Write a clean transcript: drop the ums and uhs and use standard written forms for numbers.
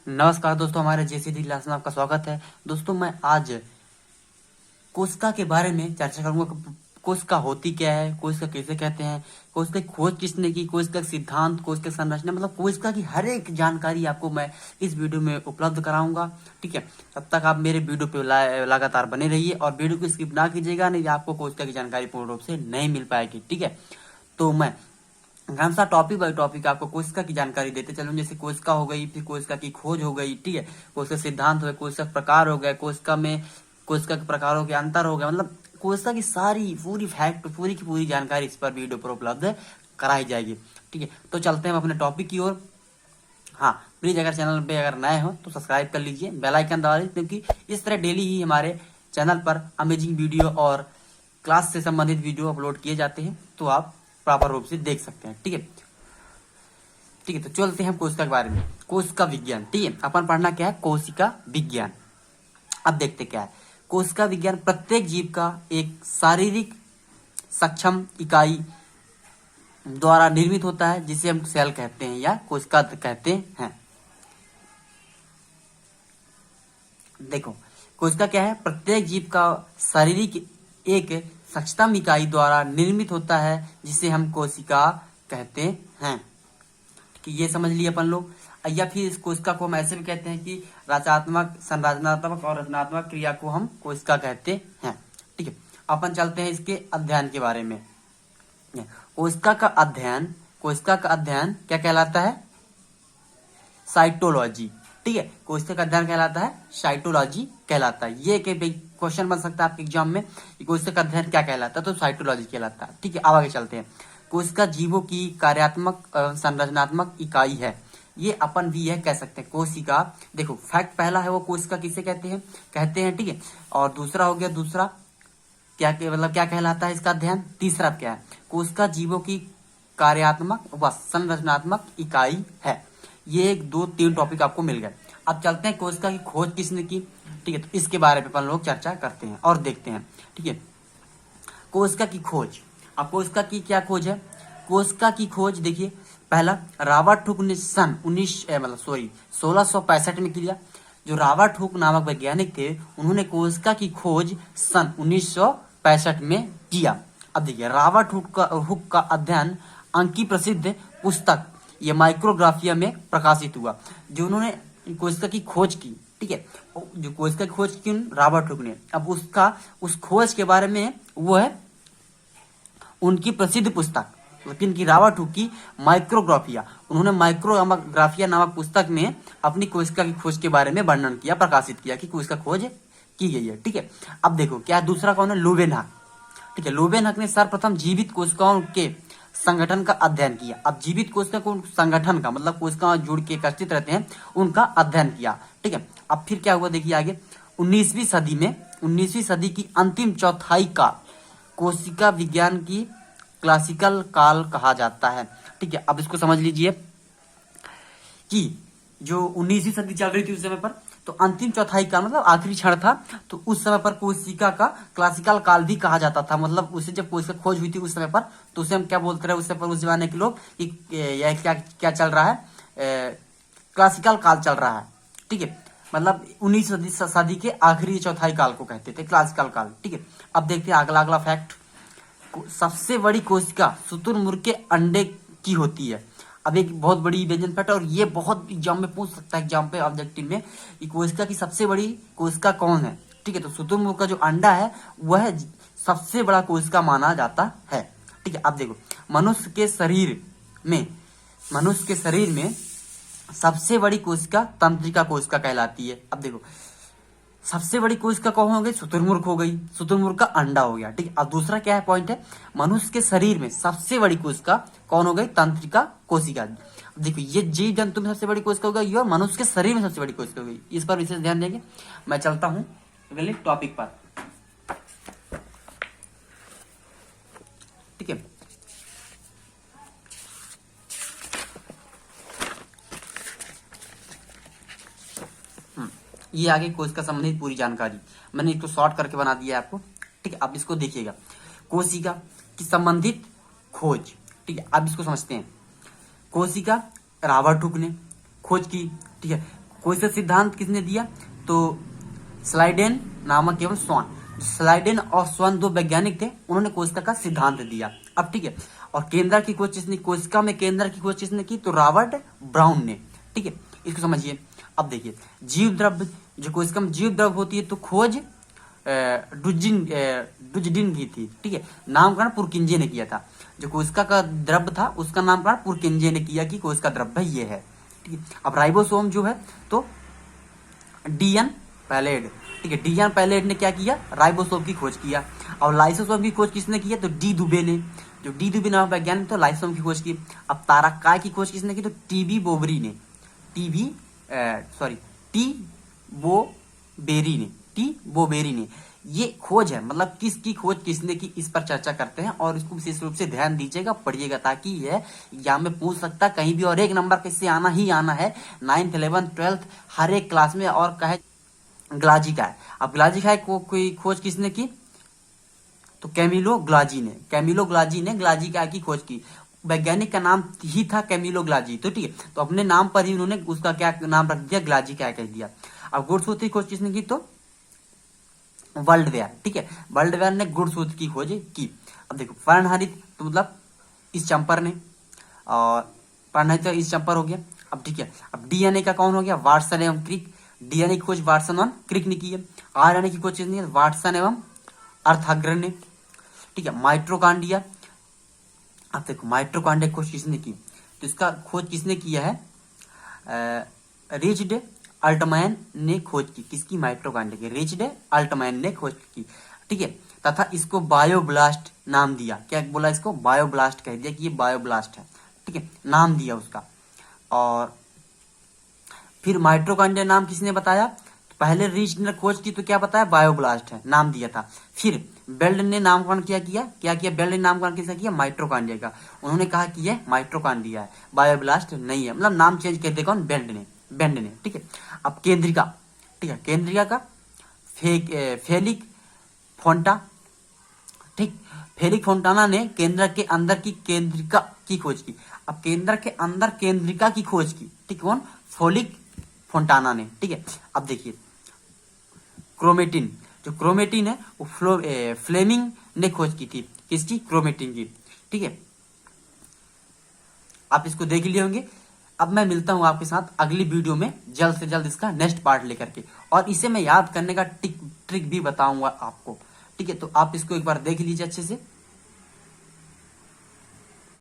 नमस्कार दोस्तों, हमारे जेसीडी क्लास में आपका स्वागत है। दोस्तों, मैं आज कोशिका के बारे में चर्चा करूंगा। कोशिका होती क्या है, कोशिका कैसे कहते हैं, कोशिका की खोज किसने की, कोशिका का सिद्धांत, कोशिका संरचना, मतलब कोशिका की हर एक जानकारी आपको मैं इस वीडियो में उपलब्ध कराऊंगा। ठीक है, तब तक आप मेरे वीडियो पे लगातार बने रहिए और वीडियो को स्किप ना कीजिएगा, नहीं आपको कोशिका की जानकारी पूर्ण रूप से नहीं मिल पाएगी। ठीक है, तो मैं हमेशा टॉपिक बाय टॉपिक आपको कोशिका की जानकारी देते चलूं। जैसे कोशिका हो गई, फिर कोशिका की खोज हो गई, ठीक है, कोशिका सिद्धांत हो गया, कोशिका प्रकार हो गया, कोशिका में कोशिका के प्रकारों के अंतर हो गया, मतलब कोशिका की सारी पूरी फैक्ट, पूरी की पूरी जानकारी इस पर वीडियो पर उपलब्ध कराई जाएगी। ठीक है, तो चलते हैं अपने टॉपिक की ओर। हाँ, प्लीज अगर चैनल पे अगर नए हो तो सब्सक्राइब कर लीजिए, बेल आइकन दबा लीजिए, क्योंकि इस तरह डेली ही हमारे चैनल पर अमेजिंग वीडियो और क्लास से संबंधित वीडियो अपलोड किए जाते हैं, तो आप प्रॉपर रूप से देख सकते हैं। ठीक है, ठीक है, तो चलते हैं हम कोशिका के बारे में। कोशिका विज्ञान, ठीक है, अपन पढ़ना क्या है, कोशिका विज्ञान। अब देखते क्या है कोशिका विज्ञान। प्रत्येक जीव का एक शारीरिक सक्षम इकाई द्वारा निर्मित होता है, जिसे हम सेल कहते हैं या कोशिका कहते हैं। देखो, कोशिका क्या है, प्रत्येक जीव का शारीरिक एक सक्षम इकाई द्वारा निर्मित होता है, जिसे हम कोशिका कहते हैं। कि ये समझ लिए अपन लोग। या फिर इस कोशिका को हम ऐसे भी कहते हैं कि रचनात्मक, संरचनात्मक और रचनात्मक क्रिया को हम कोशिका कहते हैं। ठीक है, अपन चलते हैं इसके अध्ययन के बारे में। कोशिका का अध्ययन क्या कहलाता है, साइटोलॉजी। ठीक है, कोशिका का अध्ययन कहलाता है साइटोलॉजी कहलाता है। ये क्वेश्चन बन सकता है आपके एग्जाम में कि कोशिका का अध्ययन क्या कहलाता है, तो साइटोलॉजी कहलाता है। ठीक है, अब आगे चलते हैं। कोशिका जीवों की कार्यात्मक संरचनात्मक इकाई है। ये अपन भी यह कह सकते हैं कोशिका। देखो, फैक्ट पहला है वो कोशिका किसे कहते हैं। ठीक है, और दूसरा हो गया, दूसरा मतलब क्या कहलाता है इसका अध्ययन। तीसरा क्या है, कोशिका जीवों की कार्यात्मक व संरचनात्मक इकाई है। ये 2-3 टॉपिक आपको मिल गए। अब चलते हैं कोशिका की खोज किसने की। ठीक है, तो इसके बारे में अपन लोग चर्चा करते हैं और देखते हैं। ठीक है, कोशिका की खोज। अब कोशिका की क्या खोज है, कोशिका की खोज देखिए, पहला रॉबर्ट हुक ने सन 1665 में किया। जो रॉबर्ट हुक नामक वैज्ञानिक थे, उन्होंने कोशिका की खोज सन 1965 में किया। अब देखिए, रॉबर्ट हुक का अध्ययन अंकी प्रसिद्ध पुस्तक ये माइक्रोग्राफिया में प्रकाशित हुआ। जो उन्होंने कोशिका की खोज की, ठीक है, जो कोशिका की खोज की रॉबर्ट हुक ने, अब उस खोज के बारे में वो है उनकी प्रसिद्ध पुस्तक, लेकिन की रॉबर्ट हुक की माइक्रोग्राफिया। उन्होंने माइक्रोग्राफिया नामक पुस्तक में अपनी कोशिका की खोज के बारे में वर्णन किया, प्रकाशित किया कि कोशिका खोज की गई है। ठीक है, अब देखो क्या दूसरा कौन है, लुवेनहक। ठीक है, लुवेनहक ने सर्वप्रथम जीवित कोशिकाओं के संगठन का अध्ययन किया। अब जीवित कोशिका को संगठन का मतलब कोशिकाओं जुड़ के एकत्रित रहते हैं, उनका अध्ययन किया। ठीक है, अब फिर क्या हुआ देखिए आगे, 19वीं सदी की अंतिम चौथाई का कोशिका विज्ञान की क्लासिकल काल कहा जाता है। ठीक है, अब इसको समझ लीजिए कि जो 19वीं सदी चल रही थी उस समय पर, तो अंतिम चौथाई का मतलब आखिरी क्षण था, तो उस समय पर कोशिका का क्लासिकल काल भी कहा जाता था। मतलब उसे जब कोशिका खोज हुई थी उस समय पर, तो उसे हम क्या बोलते रहे उस समय पर, उस जमाने के लोग कि यह क्या चल रहा है, क्लासिकल काल चल रहा है। ठीक है, मतलब 19वीं सदी के आखिरी चौथाई काल को कहते थे क्लासिकल काल। ठीक है, अब देखते हैं अगला फैक्ट। सबसे बड़ी कोशिका शुतुरमुर्ग के अंडे की होती है। अब एक बहुत बड़ी व्यंजन फैक्ट, और ये बहुत एग्जाम में पूछ सकता है, एग्जाम पे ऑब्जेक्टिव में, कि कोशिका की सबसे बड़ी कोशिका कौन है। ठीक है, तो शुतुरमुर्ग का जो अंडा है वह सबसे बड़ा कोशिका माना जाता है। ठीक है, अब देखो, मनुष्य के शरीर में सबसे बड़ी कोशिका तंत्रिका कोशिका कहलाती है। अब देखो, सबसे बड़ी कोशिका कौन हो गई, शुतुरमुर्ग हो गई, शुतुरमुर्ग का अंडा हो गया। ठीक है, अब दूसरा क्या है पॉइंट है, मनुष्य के शरीर में सबसे बड़ी कोशिका कौन हो गई, तंत्रिका कोशिका। देखो, ये जीव जंतु में सबसे बड़ी कोशिका हो गई और मनुष्य के शरीर में सबसे बड़ी कोशिका हो गई। इस पर विशेष ध्यान देंगे। मैं चलता हूं अगले टॉपिक पर। ठीक है, ये आगे कोशिका संबंधित पूरी जानकारी मैंने इसको शॉर्ट करके बना दिया है आपको। ठीक है, अब इसको देखिएगा, कोशिका की संबंधित खोज। ठीक है, अब इसको समझते हैं। कोशिका रॉबर्ट हुक ने खोज की। ठीक है, कोइसा सिद्धांत किसने दिया? तो स्लाइडेन नामक एवं स्वान, स्लाइडेन और स्वान दो वैज्ञानिक थे, उन्होंने कोशिका का सिद्धांत दिया। अब ठीक है, और केंद्र की खोज किसने, कोशिका में केंद्र की खोज किसने की? तो रॉबर्ट ब्राउन ने। ठीक है, इसको समझिए। अब देखिए, जीव द्रव्य, जो कोशिका में जीव द्रव्य होती है तो खोज डुजडिन की थी। ठीक है, नामकरण पुरकिंजे ने किया था। जो कोशिका का द्रव्य था उसका नामकरण पुरकिंजे ने किया कि कोशिका द्रव्य ये है। ठीक है, अब राइबोसोम जो है तो डीएन पैलेड। ठीक है, डीएन पैलेड ने क्या किया? राइबोसोम की खोज किया। और लाइसोसोम की खोज किसने की है? तो डी दुबे ने। जो डी दुबे नामक वैज्ञानिक तो लाइसोसोम की खोज की। अब तारककाय की खोज किसने की? तो टीबी बोबरी ने। टी बोबेरी ने। टी बोबेरी ने। ये खोज है, मतलब किसकी खोज किसने की, इस पर चर्चा करते हैं और इसको विशेष रूप से ध्यान दीजिएगा, पढ़िएगा, ताकि ये एग्जाम में पूछ सकता कहीं भी, और एक नंबर किससे आना ही आना है 9th 11th 12th हर एक क्लास में। और कहे ग्लाजी का है। अब ग्लाजी का को कोई खोज किसने की? तो कैमिलो ग्लाजी ने। कैमिलो ग्लाजी ने ग्लाजी का की खोज की। वैज्ञानिक का नाम ही था कैमिलो ग्लाजी, तो ठीक है, तो अपने नाम पर ही उन्होंने उसका क्या नाम रख दिया? ग्लाजी का कह दिया। अब गुणसूत्र की खोज किसने की? तो वर्ल्डवेयर। ठीक है, वर्ल्डवेयर ने गुणसूत्र की खोज की। अब देखो, पर्णहरित तो मतलब इस चंपर ने, और पर्णहरित तो इस चंपर हो गया। अब ठीक है, अब डीएनए का कौन हो गया? वाटसन एवं क्रिक। डीएनए की खोज वाटसन और क्रिक ने की है। आरएनए की खोज किसने की? वाटसन एवं अर्थाग्रह ने। ठीक है, माइट्रोकांडिया। अब देखो, माइट्रोकांडिया की खोज किसने की? तो इसका खोज किसने किया है? रिचर्ड अल्टमैन ने खोज की। किसकी? माइट्रोकांडिया की। रिचर्ड अल्टमैन ने खोज की। ठीक है, तथा इसको बायोब्लास्ट नाम दिया। क्या बोला? इसको बायोब्लास्ट कह दिया कि ये बायोब्लास्ट है। ठीक है, नाम दिया उसका। और फिर माइट्रोकांड्रिया नाम किसने बताया? पहले रिच ने खोज की तो क्या बताया? बायोब्लास्ट है, नाम दिया था। फिर बेल्ड ने नामकरण क्या किया? बेल्ड ने नामकरण किसका किया? माइट्रोकांड्रिया का। उन्होंने कहा कि ये माइट्रोकांड्रिया है, बायोब्लास्ट नहीं है, मतलब नाम चेंज कर देगा बेल्ड ने। ठीक है, अब केंद्रिका। ठीक है, केंद्रिका का फेलिक फोंटा। ठीक, फेलिक फोंटाना ने केंद्र के अंदर की केंद्रिका की खोज की। अब केंद्र के अंदर केंद्रिका की खोज की। ठीक, कौन? फेलिक फोंटाना ने। ठीक है, अब देखिए, क्रोमेटिन। जो क्रोमेटिन है वो फ्लेमिंग ने खोज की थी। किसकी? क्रोमेटिन की। ठीक है, आप इसको देख लिए होंगे। अब मैं मिलता हूं आपके साथ अगली वीडियो में जल्द से जल्द इसका नेक्स्ट पार्ट लेकर के, और इसे मैं याद करने का ट्रिक भी बताऊंगा आपको। ठीक है, तो आप इसको एक बार देख लीजिए अच्छे से।